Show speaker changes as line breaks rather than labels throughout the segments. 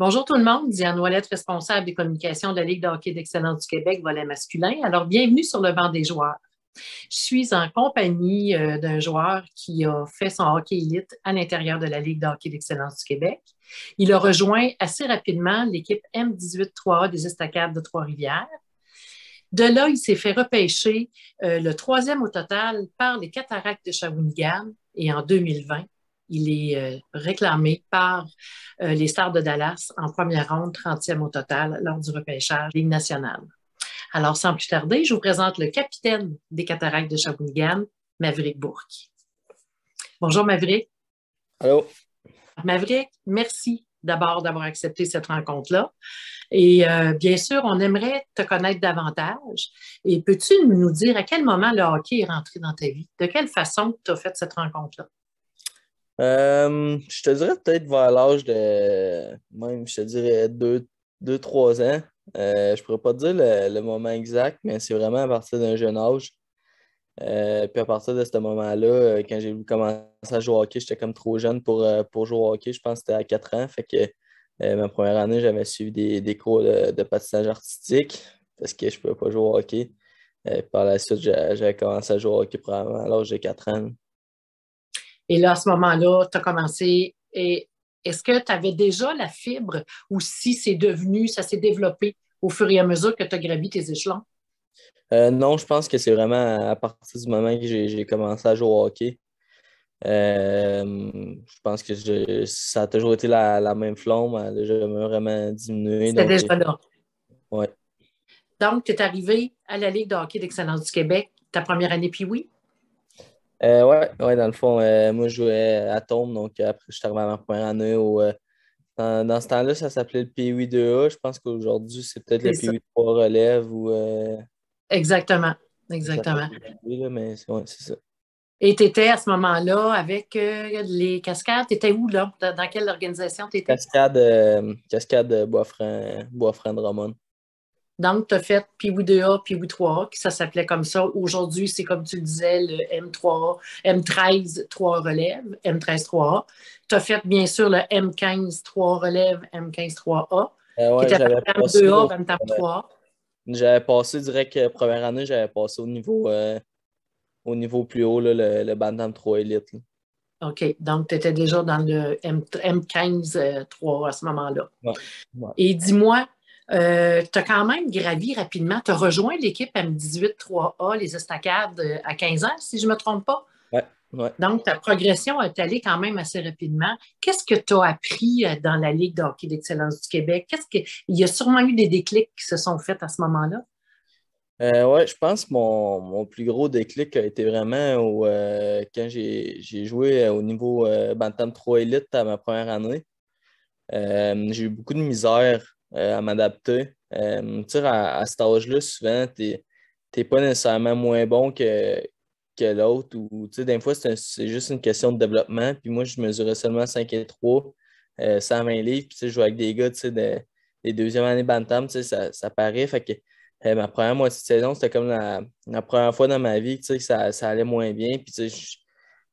Bonjour tout le monde, Diane Ouellette, responsable des communications de la Ligue de hockey d'excellence du Québec, volet masculin. Alors, bienvenue sur le banc des joueurs. Je suis en compagnie d'un joueur qui a fait son hockey élite à l'intérieur de la Ligue de hockey d'excellence du Québec. Il a rejoint assez rapidement l'équipe M18-3A des Estacades de Trois-Rivières. De là, il s'est fait repêcher le troisième au total par les Cataractes de Shawinigan et en 2020, il est réclamé par les Stars de Dallas en première ronde, 30e au total, lors du repêchage Ligue nationale. Alors, sans plus tarder, je vous présente le capitaine des Cataractes de Shawinigan, Maverick Bourque. Bonjour, Maverick.
Allô?
Maverick, merci d'abord d'avoir accepté cette rencontre-là. Et bien sûr, on aimerait te connaître davantage. Et peux-tu nous dire à quel moment le hockey est rentré dans ta vie? De quelle façon tu as fait cette rencontre-là?
Je te dirais peut-être vers l'âge de, même, je te dirais 3 ans. Je pourrais pas te dire le moment exact, mais c'est vraiment à partir d'un jeune âge. Puis à partir de ce moment-là, quand j'ai commencé à jouer au hockey, j'étais comme trop jeune pour jouer au hockey. Je pense que c'était à 4 ans. Fait que ma première année, j'avais suivi des cours de patinage artistique parce que je ne pouvais pas jouer au hockey. Par la suite, j'avais commencé à jouer au hockey probablement à l'âge de 4 ans.
Et là, à ce moment-là, tu as commencé. Et est-ce que tu avais déjà la fibre ou si c'est devenu, ça s'est développé au fur et à mesure que tu as gravi tes échelons?
Non, je pense que c'est vraiment à partir du moment que j'ai commencé à jouer au hockey. Je pense que ça a toujours été la même flamme, elle n'a jamais vraiment diminué.
C'était
Donc,
déjà là.
ouais.
Donc, tu es arrivé à la Ligue de hockey d'excellence du Québec, ta première année, puis oui?
Ouais, dans le fond, moi, je jouais à Tombe, donc après, je suis arrivé à ma première année. Dans ce temps-là, ça s'appelait le P8-2A. Je pense qu'aujourd'hui, c'est peut-être
C'est
le
ça.
P8-3 relève ou
Exactement.
ça s'appelle
Exactement.
aujourd'hui, là, mais ouais, c'est ça.
Et tu étais à ce moment-là avec les cascades. Tu étais où, là? Dans quelle organisation tu étais?
Cascade Bois-Franc de Drummond.
Donc, tu as fait Pee-Wee 2A, Pee-Wee 3A, qui ça s'appelait comme ça. Aujourd'hui, c'est comme tu le disais, le M3A, M13 3 relève, M13 3A. Tu as fait bien sûr le M15 3 relève, M15 3A, qui
Ouais,
était Bantam 2A, Bantam
euh,
3A.
j'avais passé direct première année, j'avais passé au niveau plus haut, là, le Bantam 3 Elite, là.
OK. Donc, tu étais déjà dans le M15 3 à ce moment-là.
Ouais. Ouais.
Et dis-moi, tu as quand même gravi rapidement. Tu as rejoint l'équipe M18 3A, les Estacades, à 15 ans, si je ne me trompe pas.
Ouais. Ouais.
Donc, ta progression est allée quand même assez rapidement. Qu'est-ce que tu as appris dans la Ligue de hockey d'excellence du Québec? Il y a sûrement eu des déclics qui se sont faits à ce moment-là.
Ouais, je pense que mon plus gros déclic a été vraiment quand j'ai joué au niveau Bantam 3 Elite à ma première année. J'ai eu beaucoup de misère à m'adapter. Tu sais, à cet âge-là, souvent, t'es pas nécessairement moins bon que l'autre. Ou, tu sais, des fois, c'est juste une question de développement. Puis moi, je mesurais seulement 5 et 3, 120 livres. Puis, tu sais, je jouais avec des gars, tu sais, des deuxièmes années Bantam, tu sais, ça paraît. Fait que ma première moitié de saison, c'était comme la première fois dans ma vie, tu sais, que ça allait moins bien. Puis, tu sais, je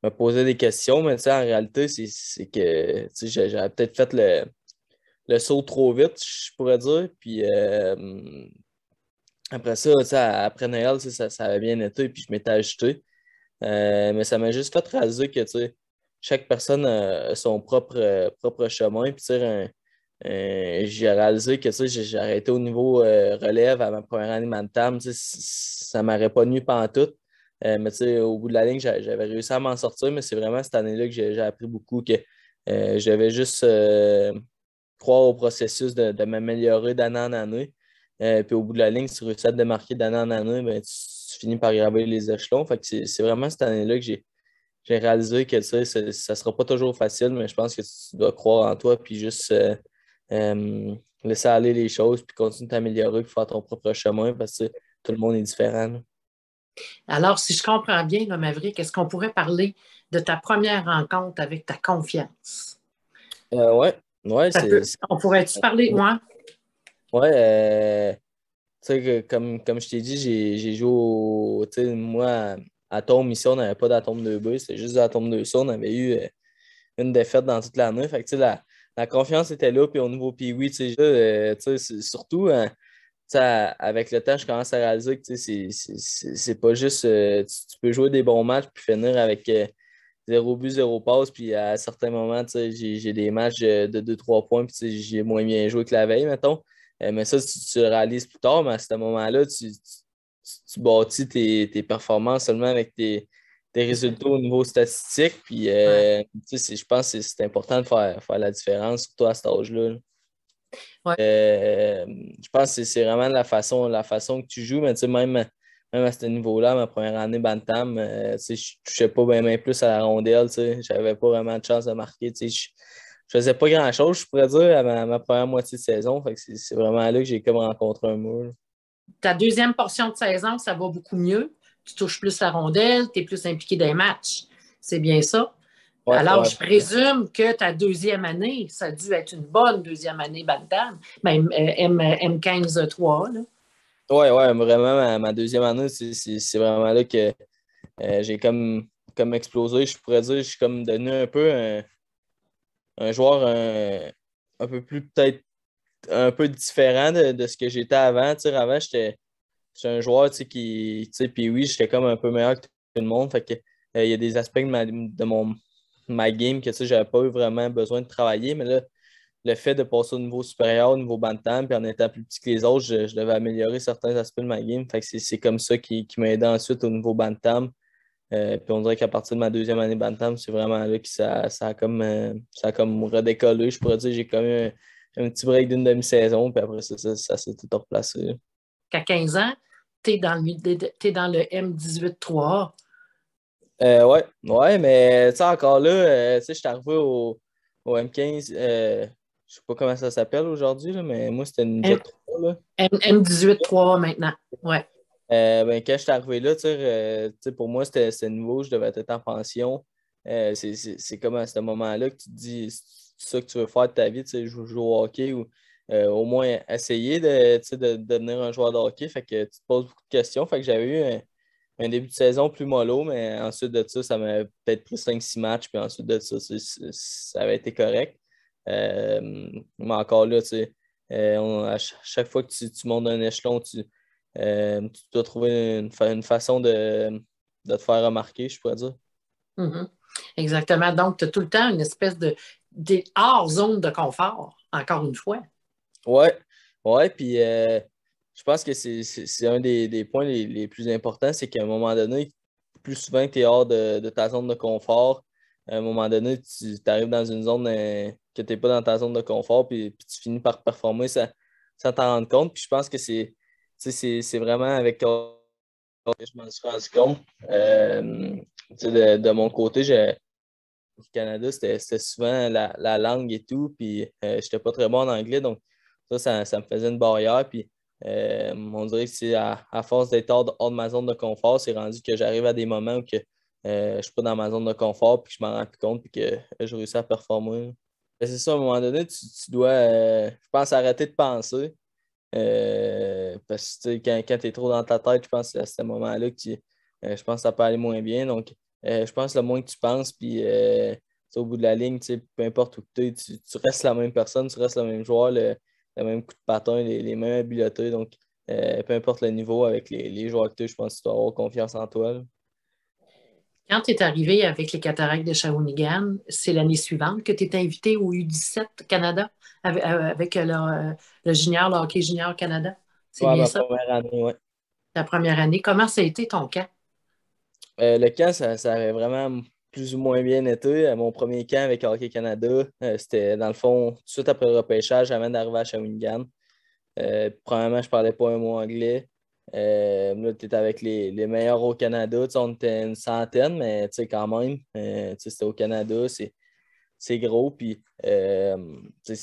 me posais des questions, mais tu sais, en réalité, c'est que, tu sais, j'avais peut-être fait le saut trop vite, je pourrais dire. Puis après ça, tu sais, après Noël, tu sais, ça avait bien été, puis je m'étais ajouté. Mais ça m'a juste fait réaliser que, tu sais, chaque personne a son propre chemin. Puis, tu sais, j'ai réalisé que, tu sais, j'ai arrêté au niveau relève à ma première année Mantam. Tu sais, ça m'aurait pas nu pantoute. Mais, tu sais, au bout de la ligne, j'avais réussi à m'en sortir. Mais c'est vraiment cette année-là que j'ai appris beaucoup que je devais juste croire au processus de m'améliorer d'année en année. Puis au bout de la ligne, si tu réussis à te démarquer d'année en année, ben, tu finis par graver les échelons. Fait que c'est vraiment cette année-là que j'ai réalisé que tu sais, ça ne sera pas toujours facile, mais je pense que tu dois croire en toi puis juste euh, laisser aller les choses puis continuer de t'améliorer puis faire ton propre chemin parce que tout le monde est différent, là.
Alors, si je comprends bien, là, Maverick, est-ce qu'on pourrait parler de ta première rencontre avec ta confiance?
Ouais, ouais,
Ça peut. On pourrait-tu parler, moi?
ouais, tu sais, comme je t'ai dit, j'ai joué tu sais, moi, à Tombe, ici, on n'avait pas d'Atome 2B, c'était juste d'Atome 2C. On avait eu une défaite dans toute l'année. Fait que, tu sais, la confiance était là, puis au niveau Pee-Wee, surtout, avec le temps, je commence à réaliser que c'est pas juste. Tu peux jouer des bons matchs puis finir avec 0 but, 0 passe, puis à certains moments, j'ai des matchs de 2-3 points, puis j'ai moins bien joué que la veille, mettons. Mais ça, tu le réalises plus tard, mais à ce moment-là, tu bâtis tes performances seulement avec tes résultats au niveau statistique. Puis,
Ouais.
je pense que c'est important de faire la différence, surtout à cet âge-là. Là.
Ouais.
Je pense que c'est vraiment la façon que tu joues, mais même à ce niveau-là, ma première année Bantam, je touchais pas bien plus à la rondelle, j'avais pas vraiment de chance de marquer. Je faisais pas grand-chose, je pourrais dire, à ma première moitié de saison. Fait que c'est vraiment là que j'ai comme rencontré un mur.
Ta deuxième portion de saison, ça va beaucoup mieux. Tu touches plus la rondelle, tu es plus impliqué dans les matchs. C'est bien ça?
Ouais,
Alors,
ouais.
je présume que ta deuxième année, ça a dû être une bonne deuxième année Bantam, même M15-3. Là.
Ouais, ouais, vraiment, ma deuxième année, c'est vraiment là que j'ai comme explosé. Je pourrais dire, je suis comme devenu un peu un joueur un peu plus peut-être un peu différent de ce que j'étais avant. Avant, j'étais un joueur puis oui, j'étais comme un peu meilleur que tout le monde. Fait que, il y a des aspects de ma game que j'avais pas eu vraiment besoin de travailler. Mais là, le fait de passer au niveau supérieur, au niveau bantam, puis en étant plus petit que les autres, je devais améliorer certains aspects de ma game. Fait que c'est comme ça qui m'a aidé ensuite au niveau bantam. Puis on dirait qu'à partir de ma deuxième année bantam, c'est vraiment là que ça a comme redécollé. Je pourrais dire j'ai comme eu un petit break d'une demi-saison, puis après ça s'est tout replacé.
Qu'à 15 ans, tu es, t'es dans le M18-3A.
Ouais, ouais, mais encore là, je suis arrivé au M15, je sais pas comment ça s'appelle aujourd'hui, là, mais moi, c'était une Jet 3 là.
M18-3A maintenant. Ouais.
Ben, quand je suis arrivé là, pour moi, c'était nouveau, je devais être en pension. C'est comme à ce moment-là que tu te dis, c'est ça que tu veux faire de ta vie, jouer au hockey ou au moins essayer de devenir un joueur de hockey. Fait que tu te poses beaucoup de questions. Fait que j'avais eu un début de saison plus mollo, mais ensuite de ça m'a peut-être pris 5-6 matchs, puis ensuite de ça, ça avait été correct. Mais encore là, à chaque fois que tu montes un échelon, tu dois trouver une façon de te faire remarquer, je pourrais dire.
Mhm. Exactement. Donc, tu as tout le temps une espèce de hors zone de confort, encore une fois.
Ouais, ouais, puis je pense que c'est un des points les plus importants, c'est qu'à un moment donné, plus souvent que tu es hors de ta zone de confort, à un moment donné, tu arrives dans une zone que tu n'es pas dans ta zone de confort, puis tu finis par performer sans t'en rendre compte. Puis je pense que c'est vraiment avec toi que je m'en suis rendu compte. De mon côté, au Canada, c'était souvent la langue et tout, puis je n'étais pas très bon en anglais, donc ça me faisait une barrière. Puis on dirait que c'est à force d'être hors de ma zone de confort, c'est rendu que j'arrive à des moments où je ne suis pas dans ma zone de confort, puis que je m'en rends plus compte, puis que je réussis à performer. C'est ça, à un moment donné, tu dois, je pense, arrêter de penser. Parce que quand tu es trop dans ta tête, je pense que c'est à ce moment-là je pense que ça peut aller moins bien. Donc, je pense que le moins que tu penses, puis au bout de la ligne, peu importe où tu es, tu restes la même personne, tu restes le même joueur, le même coup de patin, les mêmes habiletés. Donc, peu importe le niveau avec les joueurs que tu as, je pense que tu dois avoir confiance en toi. Là.
Quand tu es arrivé avec les cataractes de Shawinigan, c'est l'année suivante que tu es invité au U17 Canada avec le junior, le hockey junior Canada. C'est
Ouais,
bien
ma
ça,
première année, ouais.
la première année. Comment ça a été ton camp?
Le camp, ça avait vraiment plus ou moins bien été. Mon premier camp avec Hockey Canada, c'était dans le fond, tout de suite après le repêchage, avant d'arriver à Shawinigan. Premièrement, je parlais pas un mot anglais. Là, tu étais avec les meilleurs au Canada. Tu sais, on était une centaine, mais tu sais, quand même, tu sais, c'était au Canada, c'est gros. Puis, tu sais,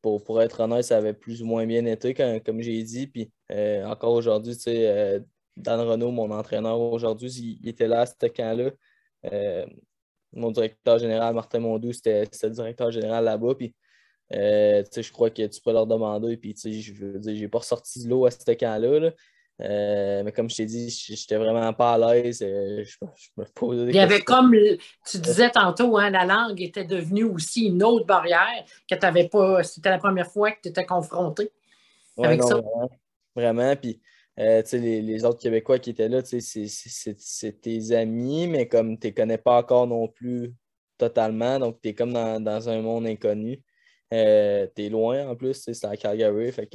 pour être honnête, ça avait plus ou moins bien été, comme j'ai dit. Puis, encore aujourd'hui, tu sais, Dan Renaud, mon entraîneur aujourd'hui, il était là à ce camp-là. Euh, Mon directeur général, Martin Mondou, c'était le directeur général là-bas. Puis, je crois que tu peux leur demander. Puis, je veux dire, j'ai pas ressorti de l'eau à ce camp-là. Là. Mais comme je t'ai dit, j'étais vraiment pas à l'aise. Je me posais des
Il y avait
questions.
comme, tu disais tantôt, hein, la langue était devenue aussi une autre barrière que tu n'avais pas, c'était la première fois que tu étais confronté
Ouais,
avec
non,
ça.
vraiment. Vraiment. Puis, tu sais, les autres Québécois qui étaient là, tu sais, c'est tes amis, mais comme tu les connais pas encore non plus totalement, donc tu es comme dans un monde inconnu. Tu es loin en plus, tu sais, c'était à Calgary, puis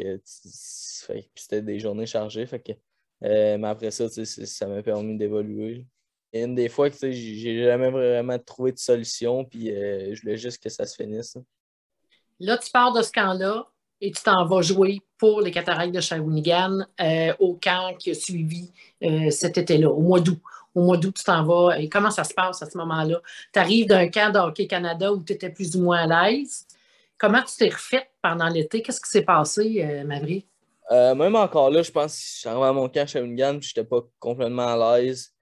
c'était des journées chargées. Mais après ça, tu sais, ça m'a permis d'évoluer. Et une des fois que tu sais, j'ai jamais vraiment trouvé de solution, puis je voulais juste que ça se finisse.
Là, tu pars de ce camp-là et tu t'en vas jouer pour les Cataractes de Shawinigan au camp qui a suivi cet été-là, au mois d'août. Au mois d'août, tu t'en vas. Et comment ça se passe à ce moment-là? Tu arrives d'un camp de Hockey Canada où tu étais plus ou moins à l'aise. Comment tu t'es refaite pendant l'été? Qu'est-ce qui s'est passé, Maverick?
Même encore là, je pense que j'arrivais à mon camp à Shawinigan, je n'étais pas complètement à l'aise.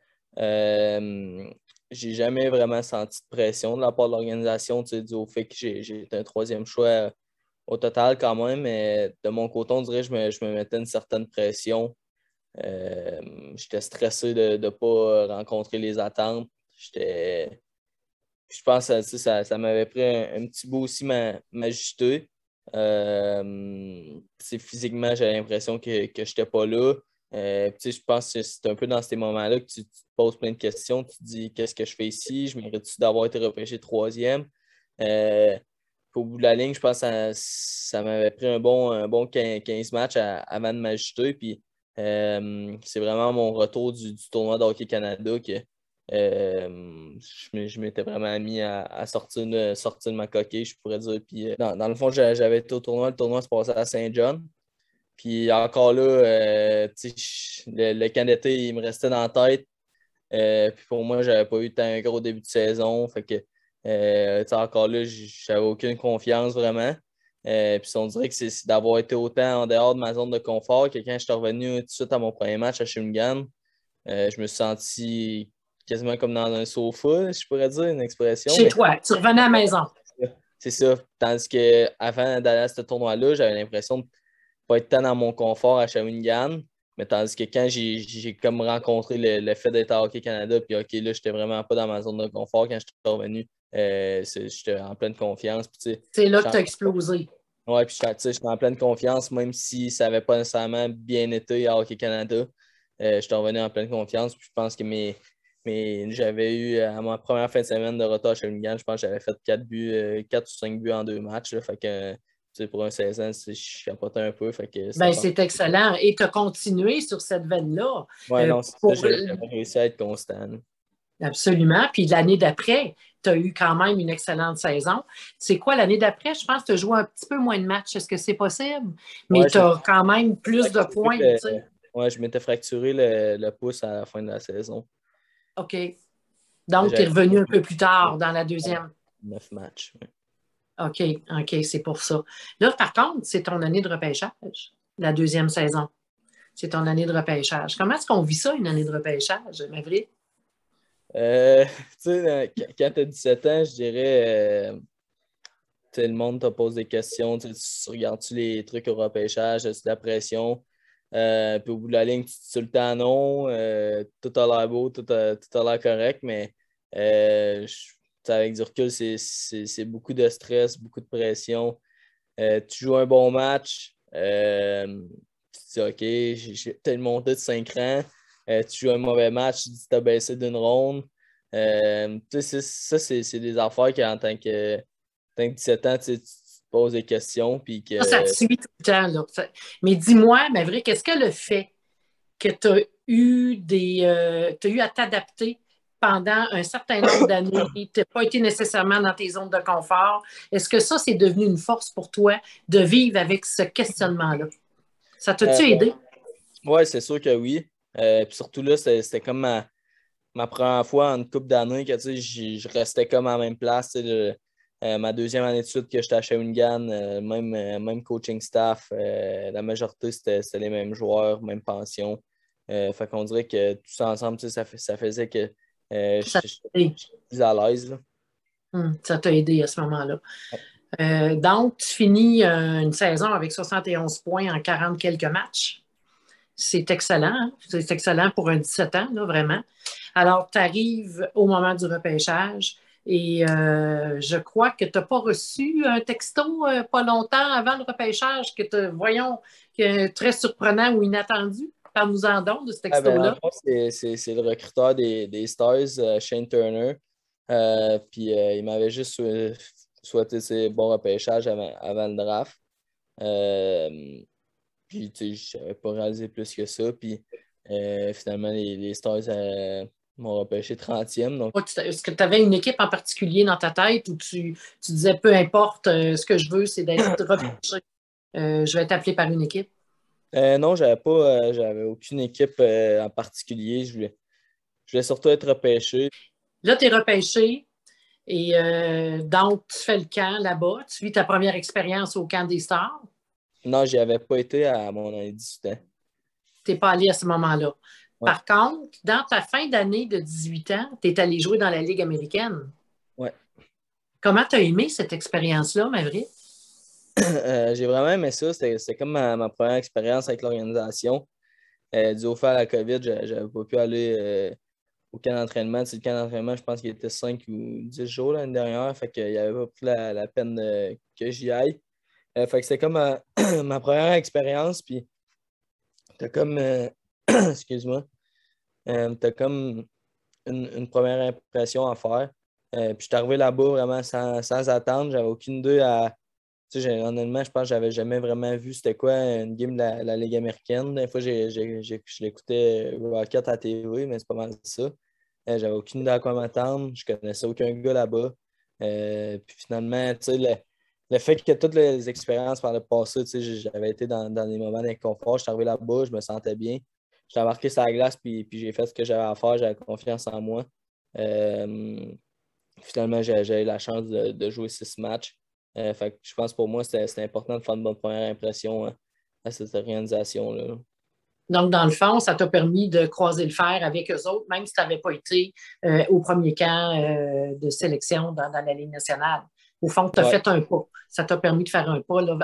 J'ai jamais vraiment senti de pression de la part de l'organisation, tu sais, dû au fait que j'ai été un troisième choix au total quand même, mais de mon côté, on dirait que je me mettais une certaine pression. Euh, J'étais stressé de ne pas rencontrer les attentes. Je pense que ça m'avait pris un petit bout aussi m'ajuster. Physiquement, j'avais l'impression que je n'étais pas là. Je pense que c'est un peu dans ces moments-là que tu te poses plein de questions. Tu te dis, qu'est-ce que je fais ici? Je mérite-tu d'avoir été repêché troisième? Euh, Au bout de la ligne, je pense que ça m'avait pris un bon 15 matchs avant de m'ajuster. Puis, c'est vraiment mon retour du tournoi de Hockey Canada que je m'étais vraiment mis à sortir de ma coquille, je pourrais dire. Puis, dans le fond, j'avais été au tournoi. Le tournoi se passait à Saint-John. Puis encore là, tu sais, le camp d'été, il me restait dans la tête. Puis pour moi, j'avais pas eu tant un gros début de saison. Tu sais, encore là, j'avais aucune confiance vraiment. Puis on dirait que c'est d'avoir été autant en dehors de ma zone de confort que quand je suis revenu tout de suite à mon premier match à Shawinigan, je me suis senti quasiment comme dans un sofa, je pourrais dire une expression,
Chez
mais
toi, tu revenais à la maison.
c'est ça. Tandis qu'avant d'aller à ce tournoi-là, j'avais l'impression de ne pas être tant dans mon confort à Shawinigan. Mais tandis que quand j'ai comme rencontré le fait d'être à Hockey Canada, puis OK, là, j'étais vraiment pas dans ma zone de confort quand je suis revenu. J'étais en pleine confiance. Puis, tu sais,
C'est là que
j'étais
tu as explosé.
ouais, puis tu sais, j'étais en pleine confiance, même si ça n'avait pas nécessairement bien été à Hockey Canada. J'étais revenu en pleine confiance. Puis je pense que j'avais eu à ma première fin de semaine de retour à Shawinigan, je pense que j'avais fait 4 buts, 4 ou 5 buts en 2 matchs. Là. Tu sais, pour un 16 ans, je capotais un peu. Ça
Ben,
part.
c'est excellent. Et tu as continué sur cette veine-là.
Ouais, non, c'est ça,
Pour
j'avais réussi à être constant. Là.
Absolument. Puis l'année d'après, tu as eu quand même une excellente saison. C'est quoi l'année d'après? Je pense que tu as joué un petit peu moins de matchs. Est-ce que c'est possible? Mais
Ouais,
tu as quand même plus de
fracturé
points, tu sais.
ouais, je m'étais fracturé le pouce à la fin de la saison.
OK. Donc, tu es
J'avais
revenu un peu plus tard dans la deuxième.
9 matchs. Ouais.
OK, OK, c'est pour ça. Là, par contre, c'est ton année de repêchage, la deuxième saison. C'est ton année de repêchage. Comment est-ce qu'on vit ça, une année de repêchage, Maverick?
Tu sais, quand tu as 17 ans, je dirais, tu sais, le monde te pose des questions. Tu regardes-tu les trucs au repêchage, as-tu de la pression? Puis au bout de la ligne, tu te dis tout le temps non. Tout a l'air beau, tout a l'air correct, mais tu sais, avec du recul, c'est beaucoup de stress, beaucoup de pression. Tu joues un bon match, tu te dis OK, j'ai peut-être monté de 5 rangs. Tu joues un mauvais match, tu te dis tu as baissé d'une ronde. Tu sais, ça, c'est des affaires qu'en tant que 17 ans, tu te poses des questions. Puis
Ça te
que,
suit tout le temps, là. Mais dis-moi, Maverick, est-ce que le fait que tu as eu t'as eu à t'adapter pendant un certain nombre d'années, tu n'as pas été nécessairement dans tes zones de confort, est-ce que ça, c'est devenu une force pour toi de vivre avec ce questionnement-là? Ça t'a-tu
euh,
aidé?
ouais, c'est sûr que oui. Puis surtout là, c'était comme ma première fois en une couple d'années que tu sais, je restais comme à la même place. Tu sais, ma deuxième année de suite que j'étais à Shawinigan, même coaching staff, la majorité c'était les mêmes joueurs, même pension. Fait qu'on dirait que tout ça ensemble, tu sais, ça faisait que
Ça t'a
j'étais
aidé.
plus à l'aise. Là.
Ça t'a aidé à ce moment-là. Donc, tu finis une saison avec 71 points en 40 quelques matchs. C'est excellent, hein? C'est excellent pour un 17 ans, là, vraiment. Alors, tu arrives au moment du repêchage et je crois que tu n'as pas reçu un texto pas longtemps avant le repêchage voyons, que très surprenant ou inattendu. Parle-nous-en donc de ce
Ah, ben, dans le
texto-là.
fond, c'est le recruteur des Stars, Shane Turner. Puis il m'avait juste souhaité bon repêchage avant le draft. Euh, Puis, tu sais, je n'avais pas réalisé plus que ça. Puis, finalement, les Stars m'ont repêché 30e. Donc,
Est-ce que tu avais une équipe en particulier dans ta tête où tu disais peu importe, ce que je veux, c'est d'être repêché. Je vais t'appeler par une équipe.
non, j'avais aucune équipe en particulier. Je voulais surtout être repêché.
Là, tu es repêché et donc tu fais le camp là-bas. Tu vis ta première expérience au camp des Stars.
Non, j'y avais pas été à mon année 18 ans.
Tu n'es pas allé à ce moment-là.
Ouais,
Par contre, dans ta fin d'année de 18 ans, tu es allé jouer dans la Ligue américaine.
ouais.
Comment tu as aimé cette expérience-là, Maverick?
J'ai vraiment aimé ça. C'était comme ma première expérience avec l'organisation. Dû au fait à la COVID, j'avais pas pu aller au camp d'entraînement. Tu sais, le camp d'entraînement, je pense qu'il était 5 ou 10 jours l'année dernière. Fait qu'il avait pas pris la peine que j'y aille. Fait que c'était comme ma première expérience. Puis t'as comme, excuse-moi, t'as comme une première impression à faire. Puis je suis arrivé là-bas vraiment sans attendre. J'avais aucune idée à. Tu sais, honnêtement, je pense que j'avais jamais vraiment vu c'était quoi une game de la Ligue américaine. Des fois, je l'écoutais Rocket à la TV, mais c'est pas mal ça. J'avais aucune idée à quoi m'attendre. Je connaissais aucun gars là-bas. Puis finalement, tu sais, le fait que toutes les expériences par le passé, tu sais, j'avais été dans des moments d'inconfort. Je suis arrivé là-bas, je me sentais bien. J'ai embarqué sur la glace, puis j'ai fait ce que j'avais à faire. J'avais confiance en moi. Euh, Finalement, j'ai eu la chance de jouer 6 matchs. Fait que je pense que pour moi, c'était important de faire une bonne première impression hein, à cette organisation-là.
Donc, dans le fond, ça t'a permis de croiser le fer avec eux autres, même si tu n'avais pas été au premier camp de sélection dans la Ligue nationale. Au fond, tu as
Ouais,
fait un pas. Ça t'a permis de faire un pas là,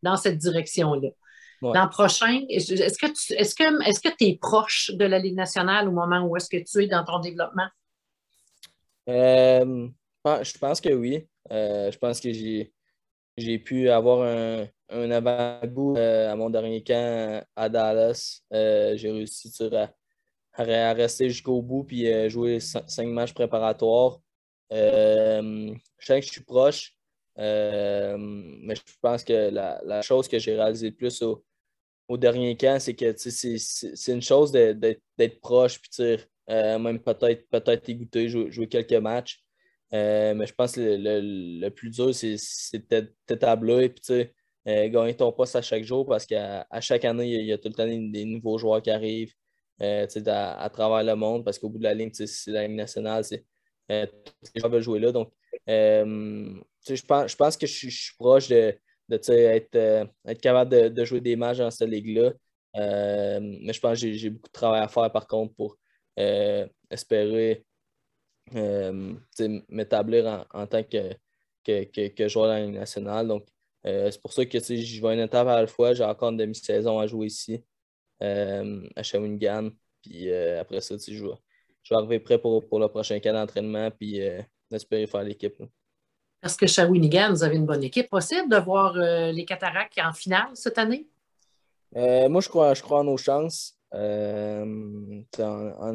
dans cette direction-là.
ouais.
L'an prochain, est-ce que tu es proche de la Ligue nationale au moment où est-ce que tu es dans ton développement?
Je pense que oui. Je pense que j'ai pu avoir un avant-goût à mon dernier camp à Dallas. J'ai réussi tu sais, à rester jusqu'au bout puis jouer 5 matchs préparatoires. Je sais que je suis proche, mais je pense que la chose que j'ai réalisée le plus au dernier camp, c'est que tu sais, c'est une chose d'être proche, puis tu sais, même peut-être y goûter, jouer quelques matchs. Mais je pense que le plus dur, c'est d'être à et puis tu sais, gagner ton poste à chaque jour parce qu'à chaque année, il y a tout le temps des nouveaux joueurs qui arrivent tu sais, à travers le monde parce qu'au bout de la ligne, tu sais, c'est la Ligue nationale, tous les joueurs veulent jouer là. Donc, tu sais, je pense que je suis proche de tu sais, être capable de jouer des matchs dans cette ligue-là. Mais je pense que j'ai beaucoup de travail à faire par contre pour espérer tu sais, m'établir en tant que joueur dans la Ligue nationale. Donc, c'est pour ça que tu sais, je vais une étape à la fois. J'ai encore une demi-saison à jouer ici à Shawinigan. Puis après ça, tu sais, je vais arriver prêt pour le prochain camp d'entraînement. Puis espérer faire l'équipe. Là.
Parce que Shawinigan, vous avez une bonne équipe. Possible de voir les Cataractes en finale cette année?
Moi, je crois en nos chances. En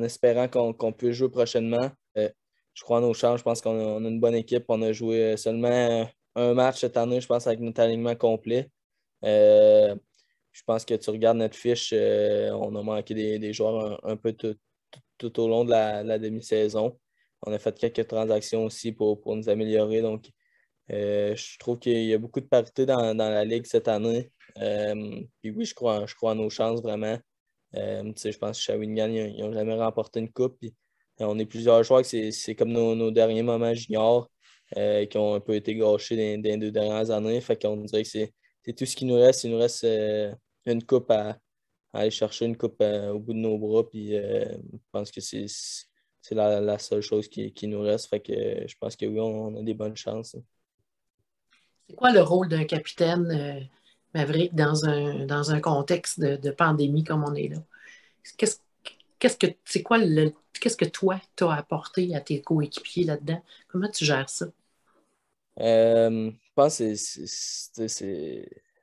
espérant qu'on puisse jouer prochainement. Je crois en nos chances. Je pense qu'on a une bonne équipe. On a joué seulement un match cette année, je pense, avec notre alignement complet. Euh, je pense que tu regardes notre fiche, on a manqué des joueurs un peu tout au long de la demi-saison. On a fait quelques transactions aussi pour nous améliorer. Donc, je trouve qu'il y a beaucoup de parité dans la ligue cette année. Puis oui, je crois en nos chances vraiment. Tu sais, je pense que Shawinigan, ils n'ont jamais remporté une coupe. Puis, on est plusieurs joueurs que c'est comme nos derniers moments juniors qui ont un peu été gâchés dans les 2 dernières années. Fait qu'on dirait que c'est tout ce qui nous reste. Il nous reste une coupe à aller chercher, une coupe au bout de nos bras. Puis je pense que c'est la seule chose qui nous reste. Fait que je pense que oui, on a des bonnes chances.
C'est quoi le rôle d'un capitaine Maverick, dans un contexte de pandémie comme on est là? Qu'est-ce, qu'est-ce que toi, t'as apporté à tes coéquipiers là-dedans? Comment tu gères ça?
Je pense que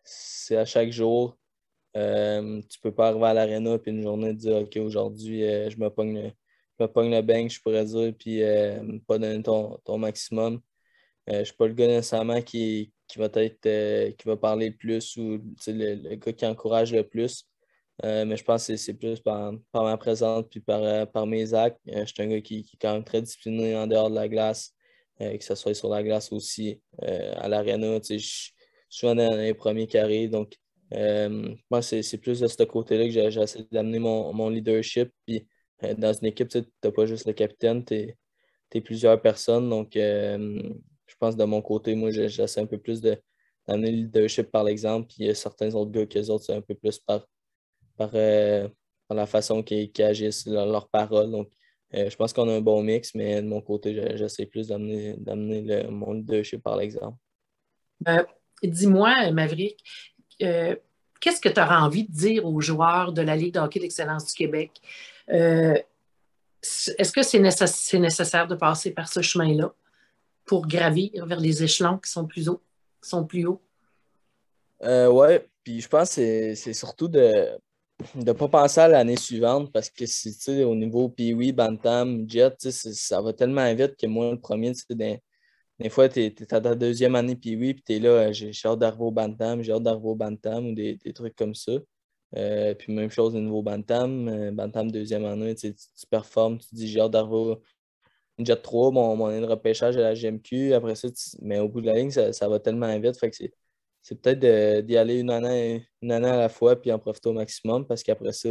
c'est à chaque jour. Tu peux pas arriver à l'aréna puis une journée te dire OK, aujourd'hui, je me pogne le bench, je pourrais dire, puis pas donner ton maximum. Je ne suis pas le gars nécessairement qui va parler le plus ou tu sais, le gars qui encourage le plus. Mais je pense que c'est plus par ma présence puis par mes actes. Je suis un gars qui est quand même très discipliné en dehors de la glace, que ce soit sur la glace aussi, à l'aréna. Tu sais, je suis souvent dans les premiers qui arrivent. Donc, moi, c'est plus de ce côté-là que j'essaie d'amener mon leadership. Puis, dans une équipe, tu n'as pas juste le capitaine, tu es plusieurs personnes. Donc, je pense de mon côté, moi, j'essaie un peu plus d'amener le leadership par l'exemple. Puis, il y a certains autres gars que les autres, c'est un peu plus par, euh, par la façon qu'ils agissent, leurs paroles. Donc, je pense qu'on a un bon mix, mais de mon côté, j'essaie plus d'amener mon leadership par l'exemple.
Euh, Dis-moi, Maverick, euh, qu'est-ce que tu auras envie de dire aux joueurs de la Ligue de hockey d'excellence du Québec? Euh, Est-ce que c'est nécessaire de passer par ce chemin-là pour gravir vers les échelons qui sont plus hauts, qui sont plus hauts?
Ouais, puis je pense que c'est surtout de ne pas penser à l'année suivante parce que si tu sais, au niveau Pee-Wee, Bantam, Jet, tu sais, ça va tellement vite que moi, le premier, tu sais, des fois, tu es, à ta deuxième année Pee-Wee, puis tu es là, j'ai hâte d'arriver au Bantam, j'ai hâte d'arriver au Bantam ou des trucs comme ça. Puis même chose au niveau Bantam, Bantam deuxième année, tu sais, tu performes, tu dis j'ai hâte d'arriver au Jet 3, mon année de repêchage à la GMQ. Après ça, mais au bout de la ligne, ça va tellement vite. Fait que c'est peut-être d'y aller une année à la fois puis en profiter au maximum parce qu'après ça,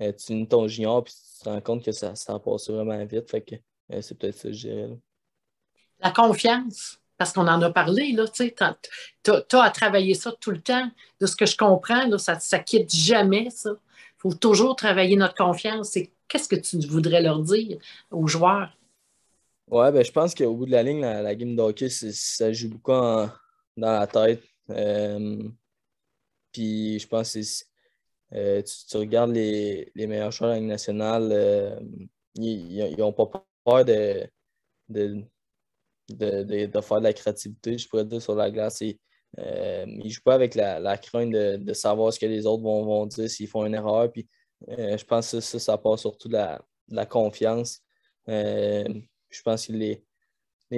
tu finis ton junior puis tu te rends compte que ça a passé vraiment vite. Fait que c'est peut-être ça, je dirais, là.
La confiance, parce qu'on en a parlé, là, tu sais, t'as à travailler ça tout le temps. De ce que je comprends, là, ça quitte jamais, ça. Il faut toujours travailler notre confiance. Qu'est-ce que tu voudrais leur dire aux joueurs?
Ouais, ben, je pense qu'au bout de la ligne, la game de hockey, ça joue beaucoup dans la tête. Puis je pense que tu regardes les meilleurs joueurs de la Ligue nationale, ils n'ont pas peur de, de faire de la créativité, je pourrais dire, sur la glace. Ils ne jouent pas avec la crainte de savoir ce que les autres vont dire s'ils font une erreur. Puis, je pense que ça passe surtout de la confiance. Euh, je pense que les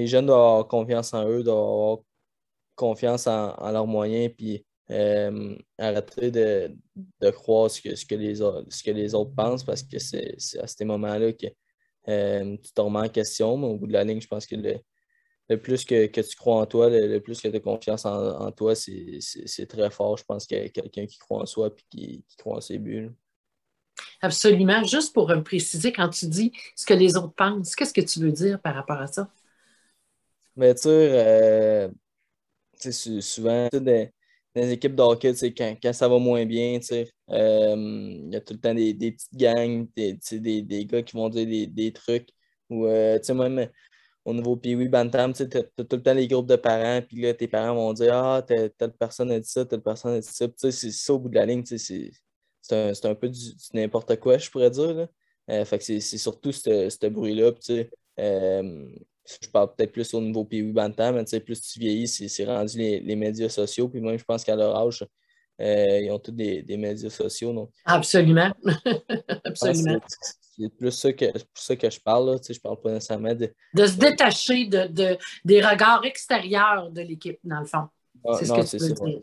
jeunes doivent avoir confiance en eux, doivent avoir confiance en leurs moyens, puis arrêter de croire ce que les autres pensent parce que c'est à ces moments-là que tu te remets en question. Mais au bout de la ligne, je pense que le plus que tu crois en toi, le plus que tu as confiance en toi, c'est très fort. Je pense qu'il y a quelqu'un qui croit en soi et qui croit en ses buts, là.
Absolument. Juste pour préciser, quand tu dis ce que les autres pensent, qu'est-ce que tu veux dire par rapport à ça?
Mais tu sais, souvent, tu sais, dans les équipes de hockey, tu sais, quand ça va moins bien, tu sais, il y a tout le temps des petites gangs, tu sais, des gars qui vont dire des trucs. Ou, tu sais, même au niveau Pee-Wee Bantam, tu sais, t'as tout le temps les groupes de parents, puis là, tes parents vont dire ah, telle personne a dit ça, telle personne a dit ça. Puis, tu sais, c'est ça au bout de la ligne, tu sais, c'est un peu du n'importe quoi, je pourrais dire, là. Fait que c'est surtout ce bruit-là. Puis, tu sais, je parle peut-être plus au niveau Pee-Wee Bantam, mais tu sais, plus tu vieillis, c'est rendu les médias sociaux. Puis même, je pense qu'à leur âge, ils ont tous des médias sociaux. Donc,
Absolument.
je pense que
Absolument.
c'est plus pour ça que je parle, là. Tu sais, je parle pas nécessairement
De se
de-
détacher des regards extérieurs de l'équipe, dans le fond.
Ah,
C'est ce que
non,
tu
c'est
veux
ça.
dire.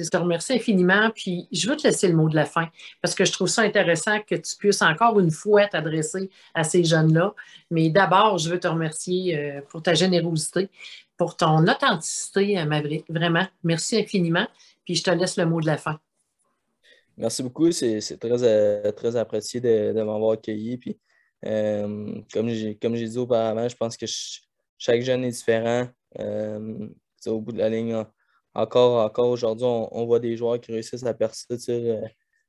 Je te remercie infiniment, puis je veux te laisser le mot de la fin, parce que je trouve ça intéressant que tu puisses encore une fois t'adresser à ces jeunes-là. Mais d'abord, je veux te remercier pour ta générosité, pour ton authenticité, Maverick. Vraiment, merci infiniment, puis je te laisse le mot de la fin.
Merci beaucoup. C'est très apprécié de m'avoir accueilli. Puis, comme j'ai dit auparavant, je pense que chaque jeune est différent. Tu sais, au bout de la ligne, encore aujourd'hui, on voit des joueurs qui réussissent à percer, tu sais,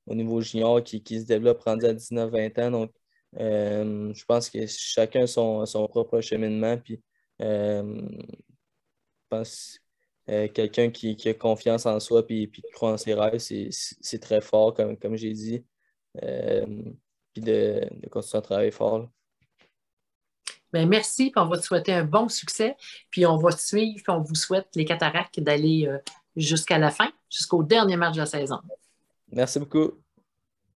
au niveau junior, qui se développent rendus à 19 20 ans. Donc, je pense que chacun son propre cheminement. Puis, je pense quelqu'un qui a confiance en soi puis qui croit en ses rêves, c'est très fort, comme j'ai dit. Euh, Puis de continuer à travailler fort. Là.
Bien, merci, puis on va te souhaiter un bon succès, puis on va te suivre, puis on vous souhaite les Cataractes d'aller jusqu'à la fin, jusqu'au dernier match de la saison.
Merci beaucoup.